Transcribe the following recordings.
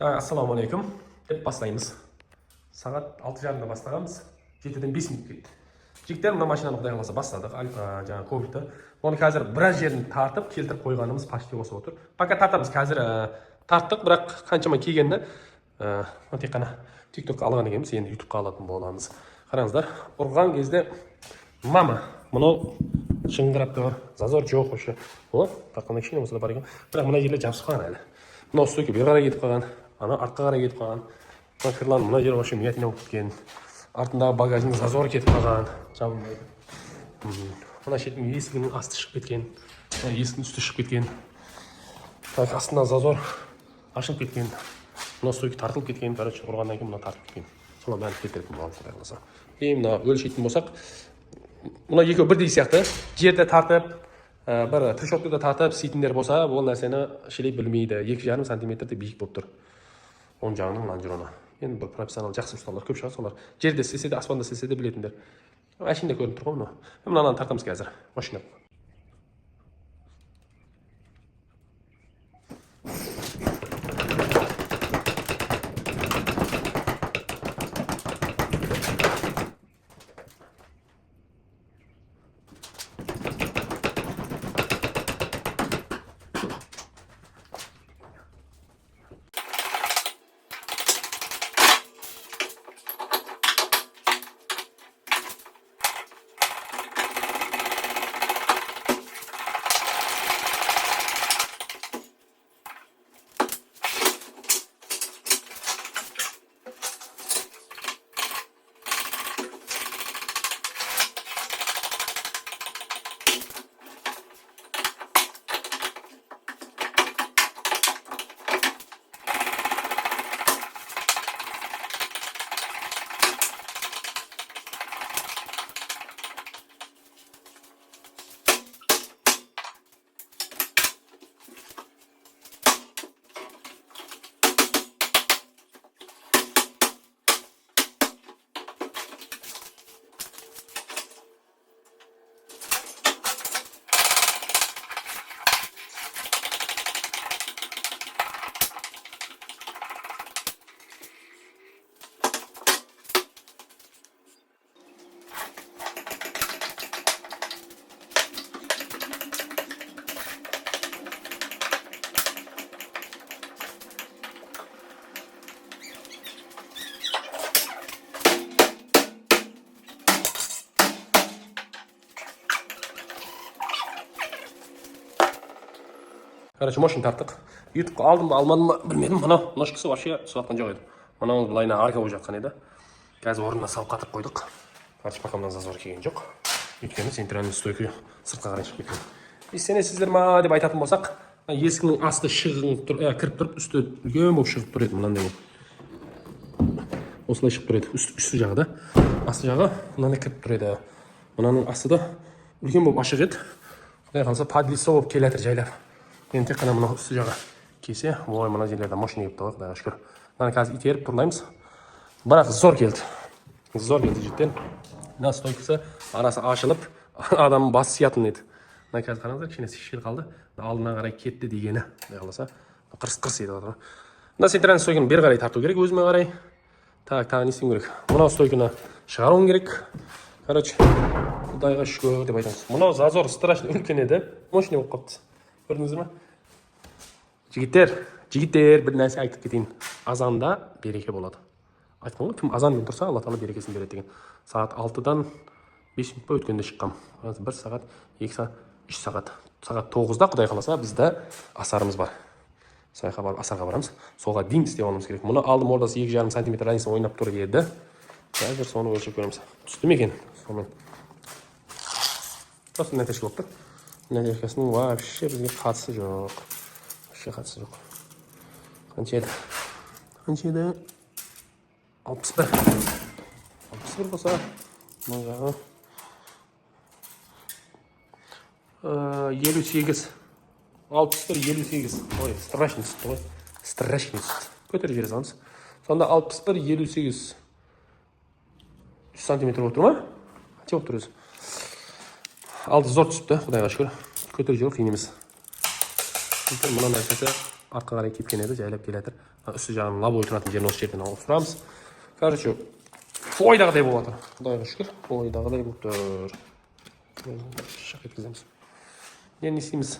Assalomu alaykum deb boshlaymiz. Soat 6:30da boshlaganmiz. 7dan 5 minut ketdi. Jigitlar mana mashinani xudo xolasa boshladik. Жаңа Covid'da. Buni hozir biroz yerini tartib, keltirib qo'yganimiz pashti bo'lsa o'tir. Faqat tartamiz. Hozir tartdik, biroq qanchama kelganda qana TikTokka olgan ekanmiz, endi YouTube'ga oladigan bo'lamiz. Qarangizlar, urgan кезде mama buni shing'irab tur. Zazor yo'q o'sha. O, taqana kichkina bo'lsa bor ekan. Biroq mana yerlar jabsiz qolgan hali. Buni ustiga bir qarab ketib qolgan. Ana ortqa qarab ketib qolgan. Kirlan mana yer o'sha miyatina bo'lib ketgan. Артындағы багажның зазоры кетіп қалған. Жабылмайды. Мына шеттің есігінің асты шығып кеткен. Есіктің үсті шығып кеткен. Астында зазор ашылып кеткен. Мына стойка тартылып кеткен. Короче, ұрғаннан кейін мына тартып кеткен. Солар бәрін кетіретін болады құдай қаласа. Мына өлшейтін болсақ, мына екеуі бірдей сияқты. Жерде тартып, бір трещоткада тартып істейтіндер болса, бұл нәрсені шелей білмейді. 2,5 сантиметрде биік болып тұр. Оң жағының лонжероны. Енді бір профессионал жақсы ұсталар көп шығар, солар жерде істесе де, аспанда істесе де білетіндер. Әшінде көрініп тұр ғой мынау. Мынаны тартамыз қазір. Машина. Короче, машина тарттық. YouTube'ға алдым ба, алмадым ба, білмедім. Мына ножкасы вообще түсіватқан жоқ еді. Мына былайына арка болып жатқан еді. Қазір орнына салып қатырып қойдық. Короче, пока мына зазор келген жоқ. Өйткені центральный стойка сыртқа қарай шығып кеткен. Сенесіздер ма деп айтатын болсақ, есігінің асты кіріп тұрып, үсті үлкен болып шығып тұр еді мынандай. Осылай шығып тұр еді. Үсті жағы да. Асты жағы мынандай кіріп тұр еді. Мынаның асты да үлкен болып ашық еді. Құдай қалса подлицо болып келе жатыр жайлап. Енді тек қана мына үсті жағы келсе, ой, мына жерлерде машина келіп тұр, құдайға шүкір. Мынаны қазір итеріп тұрлаймыз. Бірақ зор келді. Зор келді жеттен. Мына стойкасы арасы ашылып, адамның басы сиятын еді. Мына қазір қараңыздар, кішкене шешел қалды. Алдына қарай кетті дегені. Құдай қаласа, қырс-қырс еді отыр. Мына центральный стойканы бері қарай тарту керек, өзіме қарай. Тағы не істеуім керек? Мына стойканы шығаруым керек. Короче, құдайға шүкір деп айтамыз. Мына зазор страшно үлкен еді. Машина болып қапты. Көрдіңіздер ме? Жігіттер, бір нәрсе айтып кетейін. Азанда береке болады. Айтқан ғой, кім азанмен тұрса, Алла Тағала берекесін береді деген. Сағат 6-дан 5 минут өткенде шыққам. 1 сағат, 2 сағат, 3 сағат. Сағат 9-да құдай қаласа бізді асарымыз бар. Сайға барып асарға барамыз. Соға дейін істеп алуымыз керек. Мұны алдым ордасы 2,5 сантиметр разница ойнап тұр еді. Қазір соны өлшеп көреміз. Түсті ме екен? Сонымен. Просто нәтижелі болып тұр. Нәтижесінің вообще бізге қатысы жоқ. Вообще қатысы жоқ. Қанша еді? 61. 61 болса, мына жағы 58. 61, 58. Ой, страшный сүтті ғой. Страшный сүт. Көтеріп жібере саламыз. Сонда 61, 58. 3 сантиметр болып тұр ма? Қанша болып тұр өзі? Алды зор түсіпті, құдайға шүкір. Көтеріп жүріп қиын емес. Мына нәрсесі Arqa qaray kepken edi, jaylab keladir. Üstü жағын лабой тұратын жерін осы жерден алып тұрамыз. Короче, ойдағыдай болып жатыр. Құдайға шүкір, ойдағыдай болып тұр. Шақ еткіземіз. Енді не істейміз?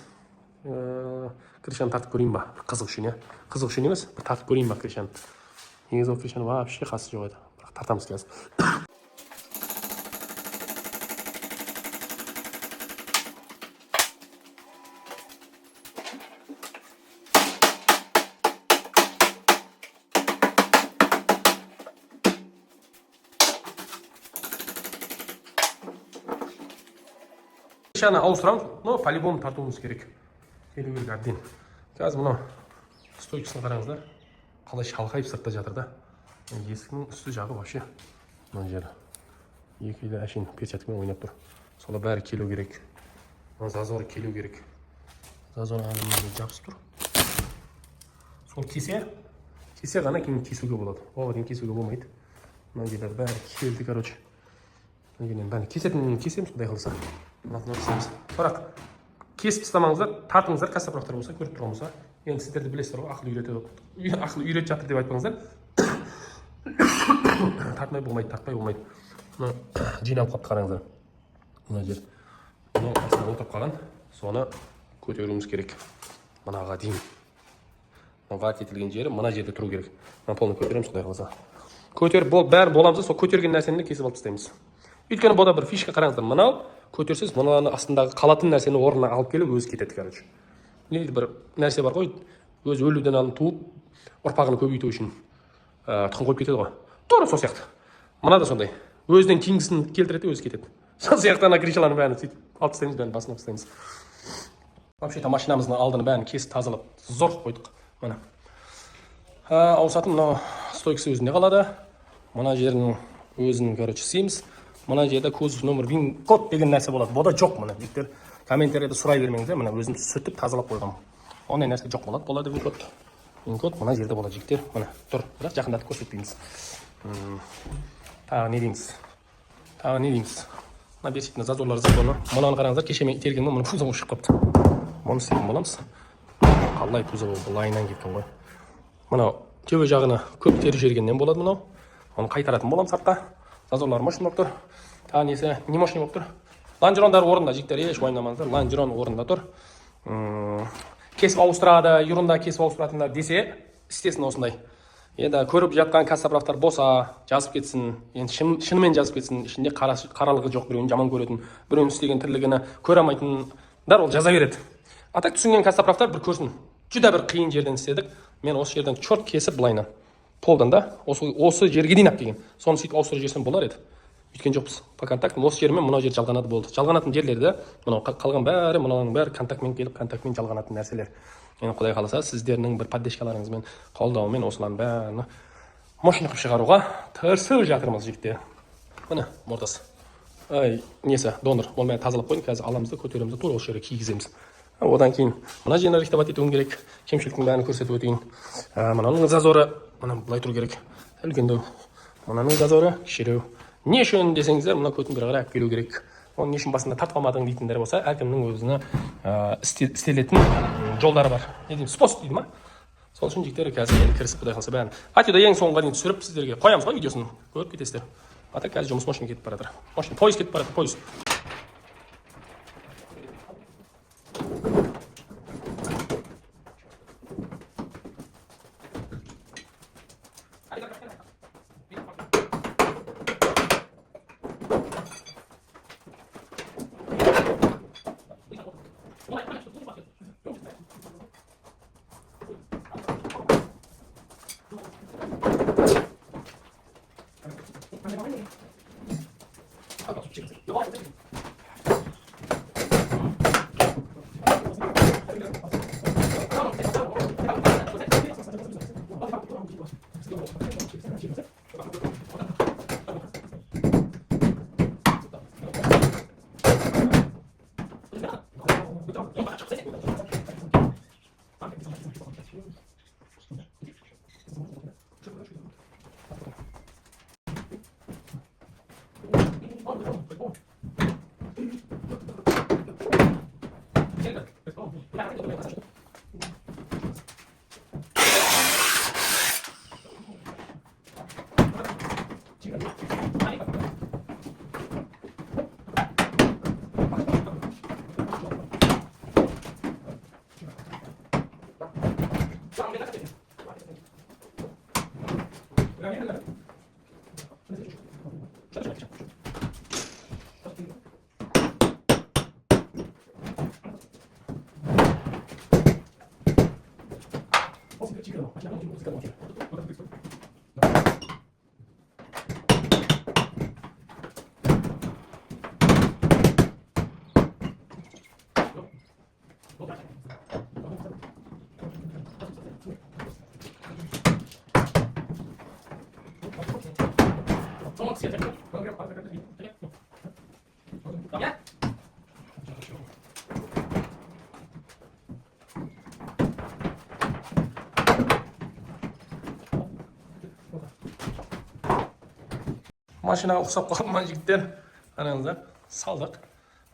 Крышаны тартып көрейін ба? Қызық үшін, қызық үшін емес, бір тартып көрейін ба крышаны? Негізі ол крышаны вообще қасы жоқ еді. Бірақ тартамыз қазір. Крышаны ауыстырамыз, но по-любому тартуымыз керек. Келу керек әбден. Қазір мынау стойкасын қараңыздар. Қалай шалқайып сыртта жатыр да. Есіктің үсті жағы вообще. Мына жері. Екеуі әшейін перчаткамен ойнап тұр. Сола бәрі келу керек. Зазоры келу керек. Зазоры ғана жабысып тұр. Сол кесе ғана кейін кесуге болады. Оған кейін кесуге болмайды. Мына жерлер бәрі келді, короче. Бәрі кесеміз, құдай қаласа. Бірақ кесіп тастамаңыздар, тартыңыздар, кассапырақтар болса, көріп тұрған болса. Енді сіздерді білесіздер ғой, ақыл үйретіп жатыр деп айтпаңыздар. Тартмай болмайды, тартпай болмайды. Жиналып қапты қараңыздар. Мына жер. Мынау астына отырып қалған. Соны көтеруіміз керек. Мынаға дейін. Мынаға кетілген жері мына жерде тұру керек. Мына полны көтереміз, құдай қаласа. Көтеріп бәрі боламыз, сол көтерген нәрсені кесіп алып тастаймыз. Өйткені бұда бір фишка қараңыздар. Мынау көтерсіз, мынаны астындағы қалатын нәрсені орнына алып келіп өзі кетеді, короче. Бір нәрсе бар ғой, өзі өлуден алып туып, ұрпағын көбейту үшін тұқым қойып кетеді ғой. Тура сол сияқты. Мына да сондай. Өзінен кейінгісін келтіреді, өзі кетеді. Сол сияқты ана крышаларын бәрін сөйтіп алып тастаймыз, бәрін басына тастаймыз. Вообще-то машинамыздың алдын бәрін кесіп тазалап зор қойдық. Мына. Ауысатын мынау стойкасы өзінде қалады. Мына жерінің өзін, короче, істейміз. Мына жерде көз номер вин код деген нәрсе болады. Бода жоқ мына. Жігіттер комментарияда сұрай бермеңіздер. Мына өзім сүртіп тазалап қойғам. Ондай нәрсе жоқ болады. Болады вин код. Вин код мына жерде болады, жігіттер. Мына тұр. Бірақ жақындатып көрсетпейміз. Тағы не дейміз? Мына бесіктің зазорлар законы. Мынаны қараңыздар, кеше мен тергенмін, мұны пузо болып шығып қапты. Мұны істейтін боламыз. Қалай пузо болып лайынан кеткен ғой. Мынау төбе жағына көп тері жергеннен болады мынау. Оны қайтаратын боламыз сыртқа. Зазорлар мощный болып тұр. Тағы несі не мощный болып тұр. Лонжерондар орында, жігіттер, еш уайымдамаңыздар. Лонжерон орында тұр. Кесіп ауыстырады, юрында кесіп ауыстыратындар десе, істесін осындай. Енді көріп жатқан кассапыравтар болса, жазып кетсін. Енді шынымен жазып кетсін. Ішінде қаралығы жоқ, біреуін жаман көретін, біреуін істеген тірлігіні көре алмайтындар ол жаза береді. Атак түсінген кассапыравтар бір көрсін. Жүдә бір қиын жерден істедік. Мен осы жерден чорт кесіп былайынан. Полдан да, осы жерге дейін ап деген. Соны сөйтіп ауыстырып жерсен болар еді. Өйткен жоқпыз. По контактым осы жермен мынау жер жалғанады болды. Жалғанатын жерлерде мынау қалған бәрі, мынаның бәрі контактмен келіп, контактмен жалғанатын нәрселер. Енді құдай қаласа, сіздердің бір поддержкаларыңызбен, қолдауымен осылардың бәрін мощный қылып шығаруға тырысып жатырмыз, жігіттер. Міне, мордасы. Несі, донор. Оны мен тазалап қойдым. Қазір аламыз да көтереміз, тура осы жерге кигіземіз. Одан кейін мына жерін рихтовать етуім керек. Кемшіліктің бәрін көрсетіп өтейін. Мынаның зазоры, мына былай тұру керек. Үлкендеу. Мынаның зазоры кішіреу. Не үшін десеңіздер, мына көтін бір қарап келу керек. Оны не үшін басында тартпамадың дейтіндер болса, әркімнің өзіне істелетін жолдары бар. Не деймін, способ дейді ма? Сол үшін жігіттер қазір енді кірісіп құдай қалса бәрін. Атида ең соңға дейін түсіріп сіздерге қоямыз ғой видеосын. Көріп кетесіздер. Ата қазір жұмыс машина кетіп бара жатыр. Машина пойыз кетіп бара жатыр, пойыз. Машинаға ұқсап қалды ма жігіттер? Қараңыздар, салдық.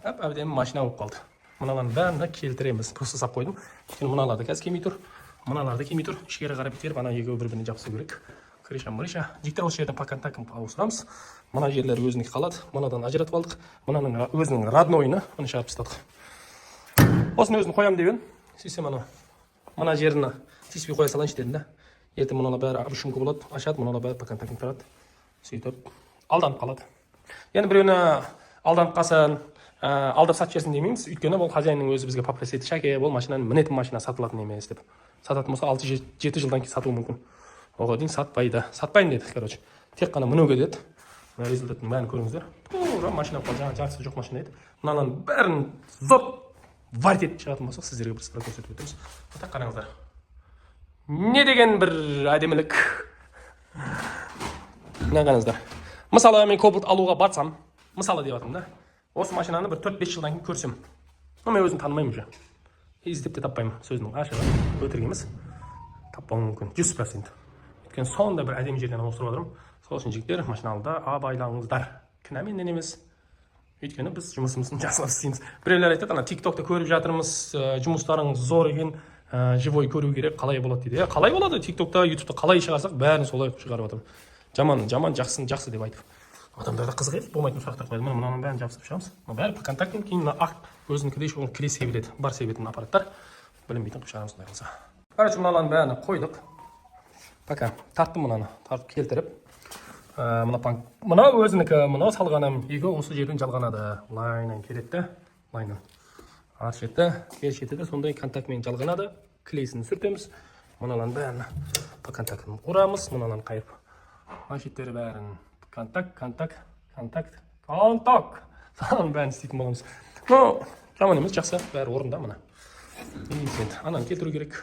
Әбден машина болып қалды. Мыналардың бәрін келтіреміз. Просто сап қойдым. Мыналарды қазір келмей тұр. Мыналарды келмей тұр. Ішкері қарап итеріп, ана екеуі бір-біріне жабысу керек. Крыша-мырыша. Жігіттер осы жерден пока-такым ауыстырамыз. Мына жерлер өзінікі қалады. Мынадан ажыратып алдық. Мынаның өзінің роднойыны мына шығарып тастадық. Осыны өзін қоямын деп едім. Сөйтсем мына жеріне тиіспей қоя салайыншы дедім да. Ертең мыналар бәрі үшінкі болады. Ашады, мыналар бәрі пока-такым тұрады. Сөйтіп алданып қалады. Енді біреуіне алданып қалсын, алдап сатып жіберсін демейміз. Өйткені бұл хозяинның өзі бізге папка етті. Шәке, бұл машинаны мінетін машина сатылатын емес деп. Сататын болса 6-7 жылдан кейін сатылуы мүмкін. Оған дейін сатпайды. Сатпайын деді, короче. Тек қана мінуге деді. Результаттың бәрін көріңіздер. Тура машина қалды, жаңа жартысы жоқ машина еді. Мынаның бәрін зот варит етіп шығатын болсақ, сіздерге бір сыпыра көрсетіп өтеміз. Ата қараңыздар. Не деген бір әдемілік. Мына қараңыздар. Мысалы, мен кобылт алуға барсам, мысалы деп жатырмын да. Осы машинаны бір 4-5 жылдан кейін көрсем, мен өзім танымаймын уже. Іздеп те таппаймын. Сөзінің ашығы өтірік емес. Таппауым мүмкін 100%. Өйткені сонда бір әдемі жерден ауыстырып отырмын. Сол үшін жігіттер, машина алуда абайлаңыздар. Кінә менен емес. Өйткені біз жұмысымызды жасап істейміз. Біреулер айтады, ана TikTok'та көріп жатырмыз, жұмыстарыңыз зор екен, живой көру керек, қалай болады дейді. Қалай болады? TikTok'та, YouTube'та қалай шығарсақ, бәрін солай шығарып жатырмын. Жаман, жақсы деп айтып. Адамдарда қызық еді, болмайтын сұрақтар қойды. Мынаның бәрін жабысып шығамыз. Бәрі по контактым, кейін ақ өзінікідей шоғын кіре себіледі. Бар себетін аппараттар. Білінбейтін қып шығарамыз бұндай болса. Короче, мыналардың бәрін қойдық. Пока тарттым мынаны, тартып келтіріп. Мына өзінікі, мына салғаным, екі осы жерден жалғанады. Лайнан келетті, лайнан. Ар шеті, бер шеті де сондай контактмен жалғанады. Клейсін сүртеміз. Мыналардың бәрін по контактым ұрамыз, мыналарын қайып. Машеттері бәрін контакт. Саған бәрін істейтін боламыз. Жаман емес, жақсы, бәрі орында мына. Ананы келтіру керек.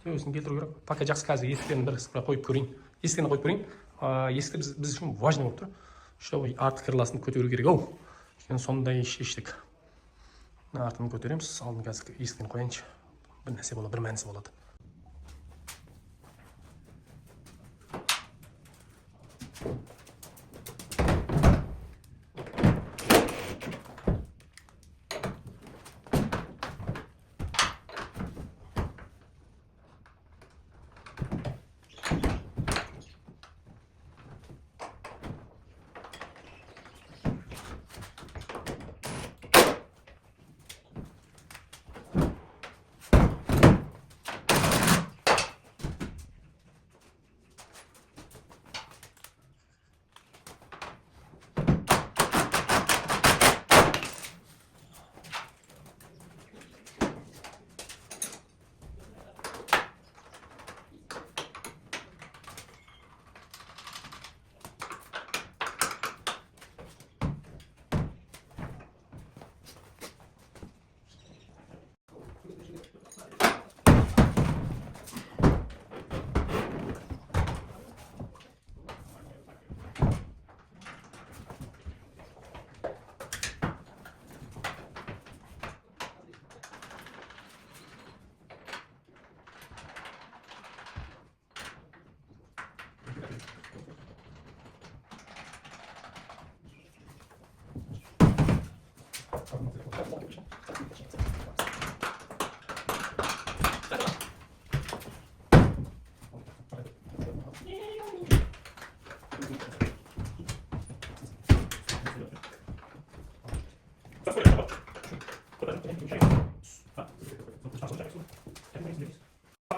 Өзін келтіру керек. Пока жақсы қазір есіктерін бір сыпыра қойып көрейін. Есіктерін қойып көрейін. Есікті біз үшін важный болып тұр. Чтобы арты кірласын көтеру керек. Сондай шештік. Артын көтереміз. Алдын қазір есіктен қояйыншы. Бір нәрсе болады, бір мәнісі болады.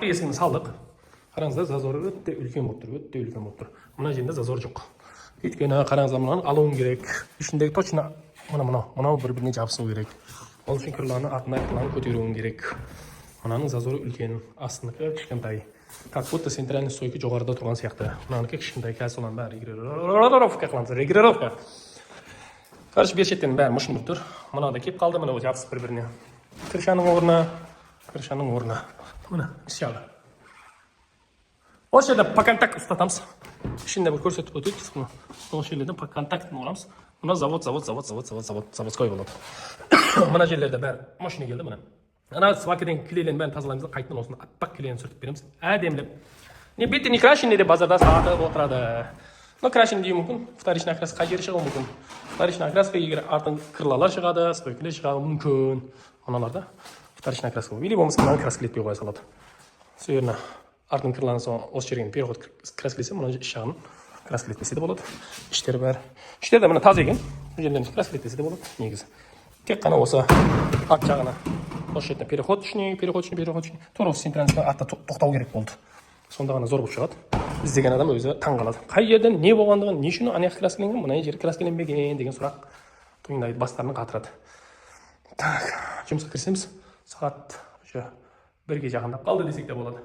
Есігін салдық. Қараңыздар, зазоры өте үлкен болып тұр, өте үлкен болып тұр. Мына жерде зазор жоқ. Өйткені қараңыздар, мынаны алуым керек. Ішіндегі точно мынау бір-біріне жабысу керек. Ол үшін кірланы артына көтеруім керек. Мынаның зазоры үлкен, астынікі кішкентай. Как будто центральный стойка жоғарыда тұрған сияқты. Мынаныкі кішкентай, қазір солардың бәрі регулировка. Короче, бер шеттен бәрі мұшын болып тұр. Мынау да кеп қалды, мынау жабысып бір-біріне. Крышаның орнына. Мына, сяғы. Осы жерде по контакт ұстатамыз. Ішінде бір көрсетіп өтейік. Осы жерлерден по контактын орамыз. Мына заводской болады. Мына жерлерде бәрі машина келді, мына. Ана свакеден клейлен бәрін тазалаймыз да, қайтынан осыны аппақ клейлен сүртіп береміз. Әдемілеп. Не бетте не крашеный де базарда сатып отырады. Но крашеный деу мүмкін. Вторичный окраска қай жері шығуы мүмкін. Вторичный окраска егер артын крылалар шығады, стойкілер шығуы мүмкін. Мыналарда вторичный окраска. Или болмаса мынаны краскілетпей қоя салады. Сөйеріне артын крыланы соң осы жерген переход краскілесе, мұны іш жағын краскілетпесе де болады. Іштері бәрі. Іштері де мына таза екен. Жерлерін краскілетпесе де болады. Негізі. Тек қана осы арт жағына. Осы жерден переход үшін. Тура осы центральный артта тоқтау керек болды. Сонда ғана зор болып шығады. Іздеген адам өзі таң қалады. Қай жерден не болғандығын, не үшін аяқ краскіленген, мына жер краскіленбеген деген сұрақ туындайды, бастарынан қатырады. Так, жұмысқа кірісеміз. Сағат уже 1-ге жақындап қалды десек те болады.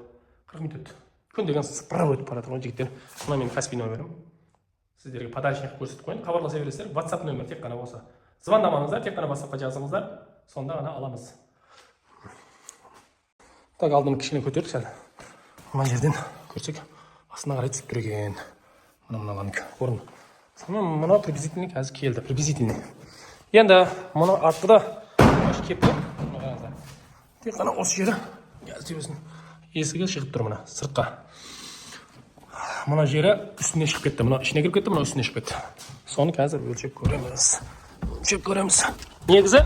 40 минут. Күн деген сыпырып өтіп барады ғой жігіттер. Мына менің Каспий нөмірім. Сіздерге подарочник көрсетіп қояйын. Хабарласа бересіздер. WhatsApp нөмір тек қана осы. Звондамаңыздар, тек қана WhatsApp-қа жазыңыздар. Сонда ғана аламыз. Так, алдын кішкене көтердік сәл. Мына жерден көрсек, астына қарай түсіп тұр екен. Мыналаныкі орын. Мына приблизительный қазір келді. Приблизительный. Енді мұны артыда кепті. Тек қана осы жері есігі шығып тұр мына сыртқа. Мына жері үстіне шығып кетті. Мына ішіне кіріп кетті, мына үстіне шығып кетті. Соны қазір өлшеп көреміз. Негізі,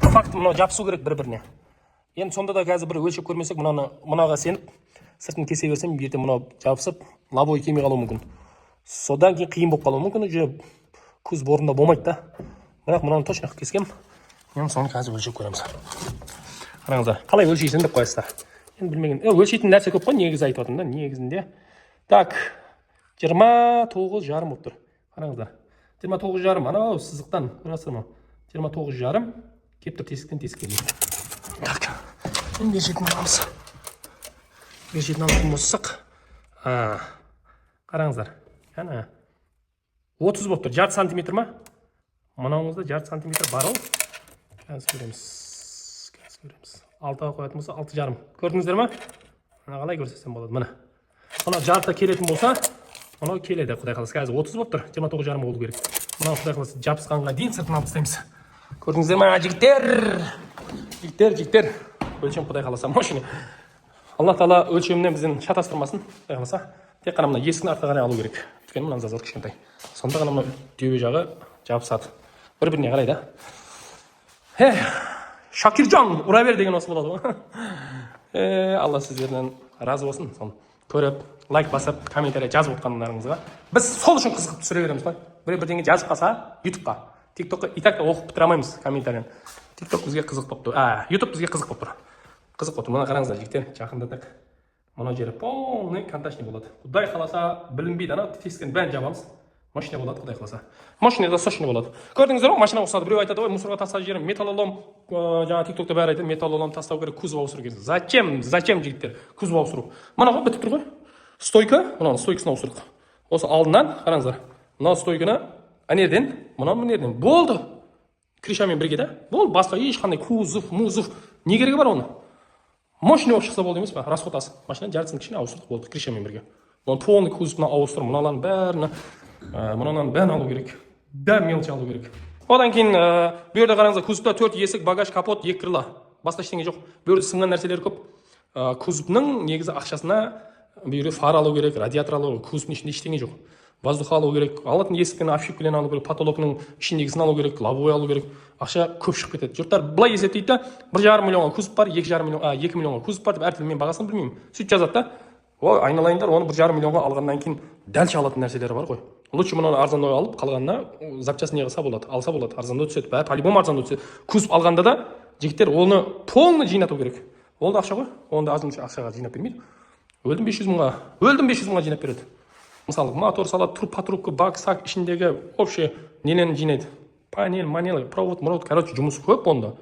по факту мына жабысу керек бір-біріне. Енді сонда да қазір бір өлшеп көрмесек, мұнаға сеніп, сыртын кесе берсем, ертең мынау жабысып, лабой кемей қалуы мүмкін. Содан кейін қиын болып қалуы мүмкін, уже көз борында болмайды да. Бірақ мынаны точно кескем. Енді соны қазір өлшеп көреміз. Қараңыздар, қалай өлшейсің деп қоясыздар. Енді білмеген. Өлшейтін нәрсе көп қой, негізі айтып отырмын да, негізінде. Так, 29,5 болып тұр. Қараңыздар. 29,5, анау сызықтан көресіздер ме? 29,5 кеп тұр тесіктен тесікке. Так. Енді ержетін аламыз. Ержетін алатын болсақ. Қараңыздар. Яна 30 болып тұр. Жарты сантиметр ма? Мынауыңызда жарты сантиметр бар ол. Қазір көреміз. 6-ға қоятын болса 6,5. Көрдіңіздер ма? Мына қалай көрсетсем болады. Мына. Мына жарты келетін болса, мынау келеді. Құдай қаласа. Қазір 30 болып тұр. 29,5 болу керек. Мынау құдай қаласа жабысқанға дейін сыртын алып тастаймыз. Көрдіңіздер ма, жігіттер. Өлшем құдай қаласа машина. Алла Тағала өлшемінен бізден шатастырмасын. Құдай қаласа. Тек қана мына есіктің артқа қарай алу керек. Өйткені мына зазор кішкентай. Сонда ғана мына дүйбе жағы жабысады. Бір-біріне қарай да. Шакиржан, ұра бер деген осы болады ғой. Алла сіздерден разы болсын. Соны көріп, лайк басып, комментарий жазып отқандарыңызға. Біз сол үшін қызығып түсіре береміз ғой. Бірдеңе жазып қалса, YouTube-қа, TikTok-қа и так оқып бітіре алмаймыз комментарийін. TikTok бізге қызық болып тұр. YouTube бізге қызық болып тұр. Қызық болып тұр. Мына қараңыздар, жігіттер, жақындатып. Мына жері полный контачный болады. Құдай қаласа, білінбейді, ана тесіктен бәрін жабамыз. Машина болады, құдай қаласа. Машинада сочный болады. Көрдіңіздер ме? Машина ұқсады. Біреу айтады ғой, мусорға тастап жерім, металлолом, жаңа TikTok-та бәрі айтады, металлолом тастау керек, кузов ауыстыру керек. Зачем жігіттер? Кузов ауыстыру. Мына ғой бітіп тұр ғой. Стойка, мына стойкасын ауыстырдық. Осы алдынан, қараңыздар. Мына стойканы анерден, мына болды. Крышамен бірге да. Болды, басқа ешқандай кузов, не керегі бар оны? Мощный болып шықса болды емес па? Расход аз. Машина жартысын кішкене ауыстырдық болды, крышамен бірге. Оны полный кузовына ауыстыру, мыналарын бәрін алу керек. Бәрін мелочь алу керек. Одан кейін бұл жерде қараңыздар, кузовта 4 есік, багаж, капот, 2 крыла. Басқа ештеңе жоқ. Бұл жерде сынған нәрселер көп. Кузовның негізі ақшасына бұл жерде фар алу керек, радиатор алу керек, кузовтың ішінде ештеңе жоқ. Воздух алу керек, алатын есіктен обшивкілен алу керек, потолокның ішіндегісін алу керек, лобовой алу керек. Ақша көп шығып кетеді. Жұрттар былай есептейді, 1,5 миллионға кузов бар, 2 миллионға кузов бар деп әртүрлі мен бағасын білмеймін. Сөйтіп жазады да. Ой, айналайындар, оны 1,5 миллионға алғаннан кейін дәл алатын нәрселері бар ғой. Лучше мұны арзандау алып, қалғанына запчасын неғылса болады, алса болады, арзандау түседі. По-любому арзандау түседі. Кузов алғанда да жігіттер оны полный жинату керек. Ол да ақша ғой. Оны да азын ақшаға жинап бермейді. өлдім 500 мыңға. Өлдім 500 мыңға жинап береді. Мысалы, мотор салады, патрубка, бак, сак ішіндегі общий нелені жинайды. Панель, манел, провод, короче, жұмысы көп онда.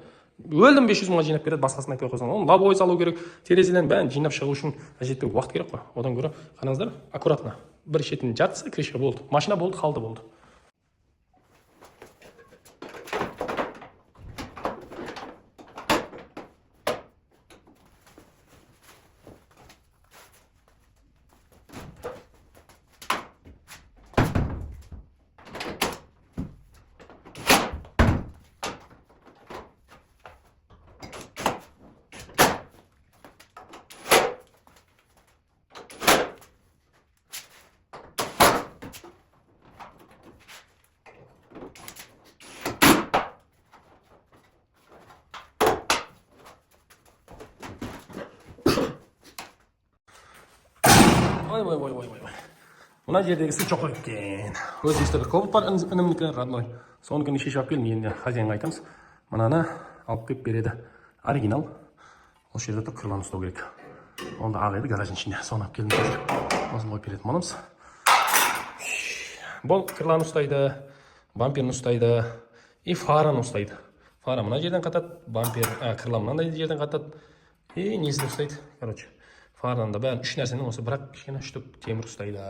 Өлдім 500 мыңға жинап береді, басқасын айтпай қойсаң. Оны лобовой салу керек, терезелерін бәрін жинап шығу үшін қажетті уақыт керек қой. Одан гөрі қараңыздар, аккуратно. Бір шетін жартысы крышка болды. Машина болды, қалды болды. Ой. Мына жердегі су жоқ екен. Өз естірді көбіт бар, інімнікі родной. Соныкini шешіп алып келдім, енді хозяинға айтамыз. Мынаны алып келіп береді. Оригинал. Осы жерде тұр, крыланы ұстау керек. Онда ақ еді гараждың ішінде. Соны алып келдім қазір. Осын қойып береді мұнымыз. Бұл крыланы ұстайды, бамперін ұстайды и фараны ұстайды. Фара мына жерден қатады, бампер, крыла мынандай жерден қатады и несін ұстайды. Короче, фарадан да бәрін үш нәрсенің осы бірақ кішкене үштік темір ұстайды.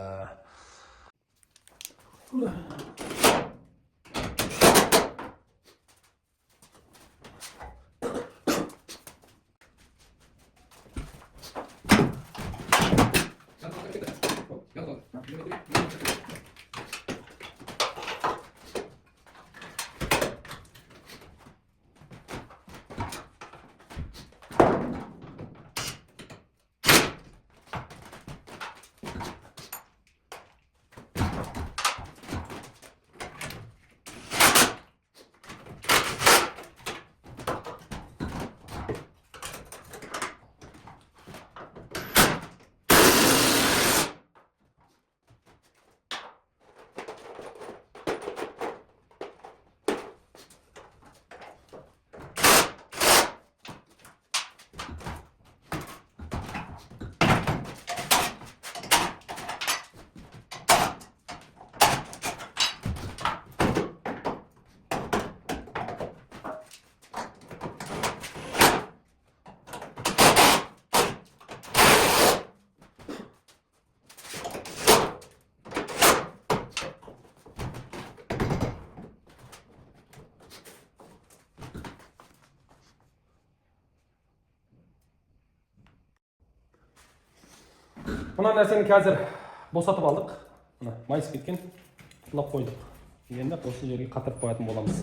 Мына нәрсені қазір босатып алдық. Мына майыс кеткен, құлап қойдық. Енді осы жерге қатырып қоятын боламыз.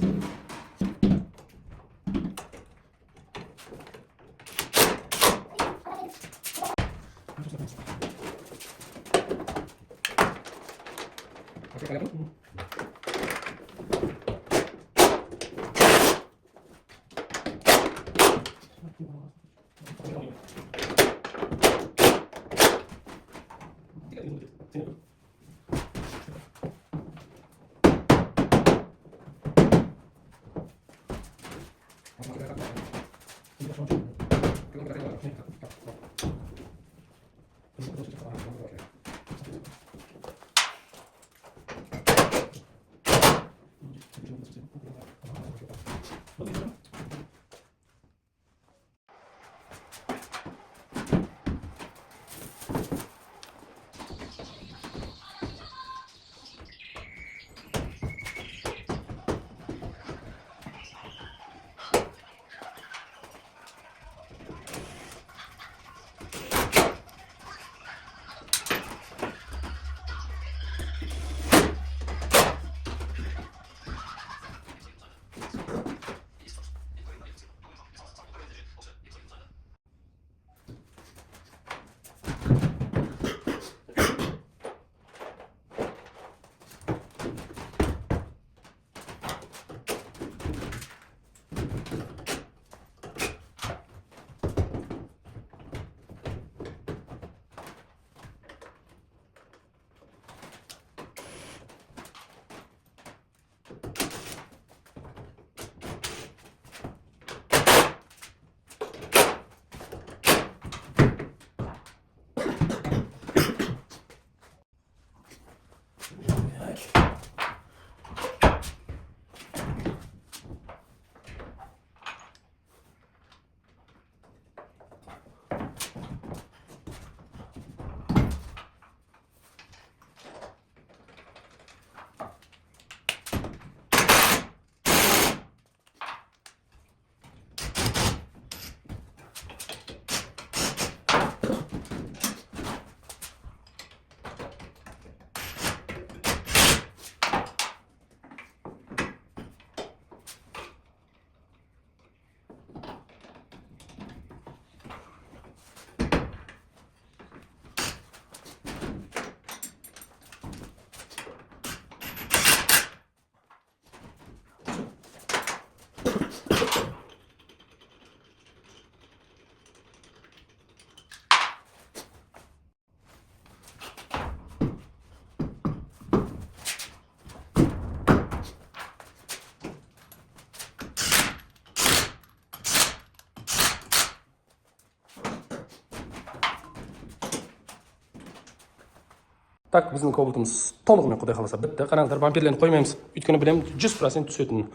Так, біздің кобальтымыз толығымен құдай қаласа бітті. Қараңыздар, бамперлерін қоймаймыз. Өйткені білемін 100% түсетін.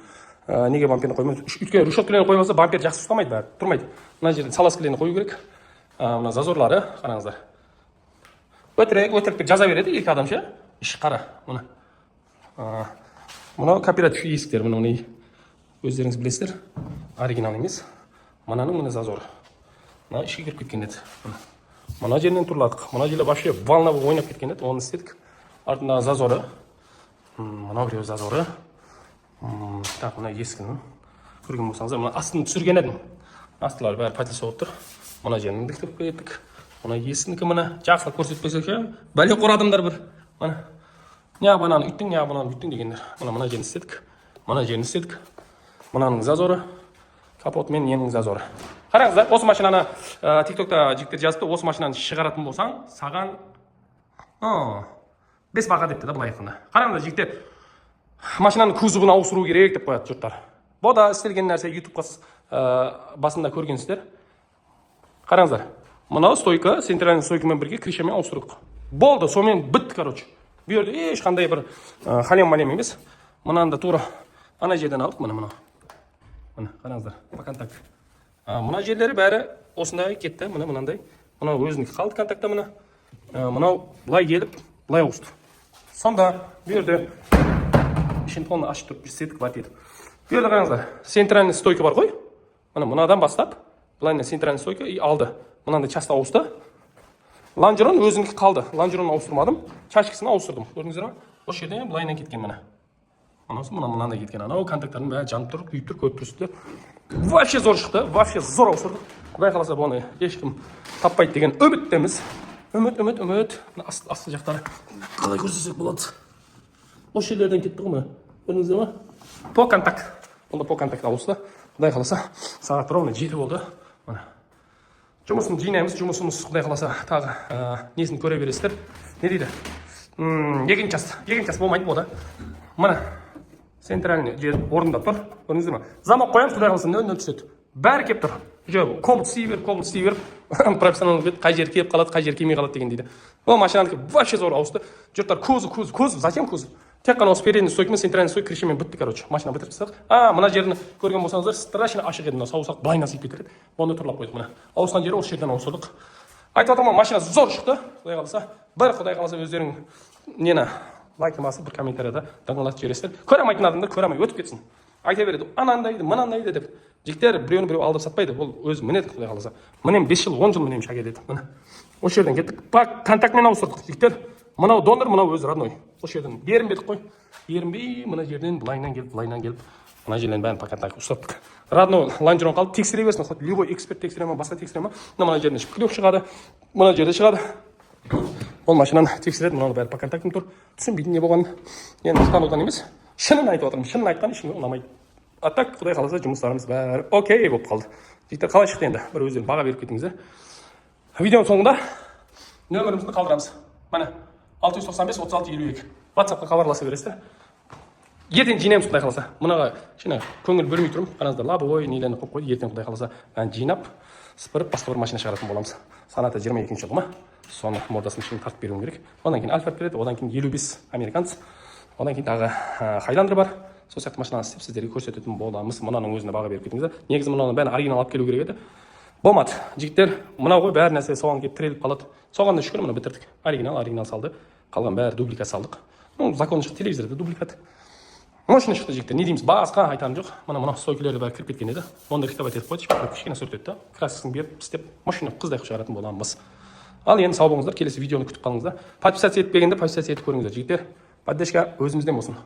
Неге бамперін қоймаймыз? Өйткені решеткілерін қоймаса бампер жақсы ұстамайды, бәрі тұрмайды. Мына жерден саласкілерін қою керек. Мына зазорлары, қараңыздар. Өтірік жаза береді екі адам ше. Іші қара. Мынау кооператив есіктер, мынау өздеріңіз білесіздер. Оригинал емес. Мынаның мына зазоры. Мына ішке кіріп кеткен еді. Мына жерінен тұрладық. Мына жерде вообще волна болып ойнап кеткен еді. Оны істедік. Артындағы зазоры. Мынау біреу зазоры. Так, мына ескінің. Көрген болсаңыздар, мына астын түсірген едім. Астылары бәрі пәтел соғып тұр. Мына жерін діктіп кеттік. Мына ескінікі мына жақсылап көрсетпесек ше. Бәле қорадымдар бір. Мына. Неғып ананы үйттің, неғып ананы үйттің дегендер. Мына жерін істедік. Мына жерін істедік. Мынаның зазоры. Капот мен ненің зазоры. Қараңыздар, осы машинаны TikTokта жігіттер жазыпты, осы машинаны шығаратын болсаң, саған 5 баға депті да бұл айқында. Қараңыздар, жігіттер, машинаның кузовын ауыстыру керек деп қояды жұрттар. Бұл да істелген нәрсе YouTube-қа басында көргенсіздер. Қараңыздар, мынау стойка, центральный стойкамен бірге крышамен ауыстырдық. Болды, сонымен бітті, короче. Бұл жерде ешқандай бір халем-малем емес. Мынаны да тура ана жерден алдық, мына. Мына, қараңыздар, по контакт. Мына жерлері бәрі осындай кетті, мынандай. Мынау өзінікі қалды контактта мына. Мынау былай келіп, былай ауысты. Сонда бұл жерде ішін толны ашып тұрып істедік, бат етіп. Бұл жерде қараңыздар, центральный стойка бар ғой. Мынадан бастап, былайына центральный стойка и алды. Мынандай часто ауысты. Лонжерон өзінікі қалды. Лонжерон ауыстырмадым, чашкасын ауыстырдым. Көрдіңіздер ме? Осы жерде былайына кеткен мына. Мынандай кеткен. Анау контакттардың бәрі жанып тұр, күйіп тұр, көріп тұрсыздар. Вообще зор шықты, вообще зор ауыстырдық. Құдай қаласа бұны ешкім таппайды деген үміттеміз. Үміт. Асты жақтары қалай көрсетсек болады. Осы жерлерден кетті ғой мына. Көрдіңіздер ме? По контакт. Онда по контакт ауысты. Құдай қаласа сағат ровно 7 болды. Жұмысын жинаймыз, жұмысымыз құдай қаласа тағы несін көре бересіздер. Не дейді? Егін час болмайды бұда. Мына центральный жер орында тұр. Көрдіңіздер ме? Замок қоямыз, құдай қаласа 0-0 түседі. Бәрі кеп тұр. Кобальт істей бер. Профессионал бет, қай жер кеп қалады, қай жер келмей қалады деген дейді. Бұл машинанікі вообще зор ауысты. Жұрттар кузов, зачем кузов? Тек қана осы передний стойка мен центральный стойка крышамен бітті, короче. Машина бітіріп тастадық. Мына жерін көрген болсаңыздар, страшно ашық еді, мына саусақ былай насып кетеді. Оны тұрлап қойдық мына. Ауысқан жері осы жерден ауыстырдық. Айтып отырмын, машина зор шықты. Құдай қаласа, құдай қаласа өздерің нені лайк басып бір комментарияда даңғалатып жібересіздер. Көре алмайтын адамдар көре алмай өтіп кетсін. Айта береді, анандайды, мынандайды деп. Жігіттер біреу алдап сатпайды. Ол өзі мінеді, құдай қаласа. Мінем 5 жыл, 10 жыл мінем шаге деді. Мына. Осы жерден кеттік. Контактмен ауыстырдық, жігіттер. Мынау донор, мынау өзі родной. Осы жерден ерінбедік қой. Ерінбей, мына жерден былайынан келіп. Мына жерден бәрін по контакт ұстаттық. Родной лонжерон қалды, тексере берсін. Любой эксперт тексере ма, басқа тексере ма. Мына жерден шпіклеп шығады. Мына жерде шығады. Ол машинаны тексереді, мынаны бәрі по контактым тұр. Түсінбейтін не болғанын. Енді ұстанудан емес. Шынын айтып отырмын. Шынын айтқан ешкімге ұнамайды. Так, құдай қаласа жұмыстарымыз бәрі окей болып қалды. Жігіттер қалай шықты енді? Бір өздерің баға беріп кетіңіздер. Видеоның соңында нөмірімізді қалдырамыз. Міне 695-36-52. WhatsApp-қа хабарласа бересіздер. Ертең жинаймыз құдай қаласа. Мынаға шына көңіл бөлмей тұрмын. Қараңыздар, лабой нелерді қойып қойды. Ертең құдай қаласа бәрін жинап, сыпырып, басқа бір машина шығаратын боламыз. Санаты 22-ші жылы ма? Соны мордасын ішін тартып беруім керек. Одан кейін Альфа келеді, одан кейін 55 американец. Одан кейін тағы Хайландер бар. Сол сияқты машинаны істеп сіздерге көрсететін боламыз. Мынаның өзіне баға беріп кетіңіздер. Негізі мынаның бәрін оригинал алып келу керек еді. Болмады. Жігіттер, мынау ғой бәр нәрсе соған келіп тіреліп қалады. Соған да шүкір мына бітірдік. Оригинал салды. Қалған бәрі дубликат салдық. Законы шықты, телевизорда дубликат. Машина шықты жігіттер. Не дейміз? Басқа айтарым жоқ. Мына стойкілерді бәрі кіріп кеткен еді. Онда рихтабат етіп қойды. Кішкене сүртеді. Краскасын беріп істеп машина қыздай шығаратын боламыз. Ал енді сау болыңыздар. Келесі видеоны күтіп қалыңыздар. Подписаться етпегенде подписаться етіп көріңіздер. Жігіттер, поддержка өзімізден болсын.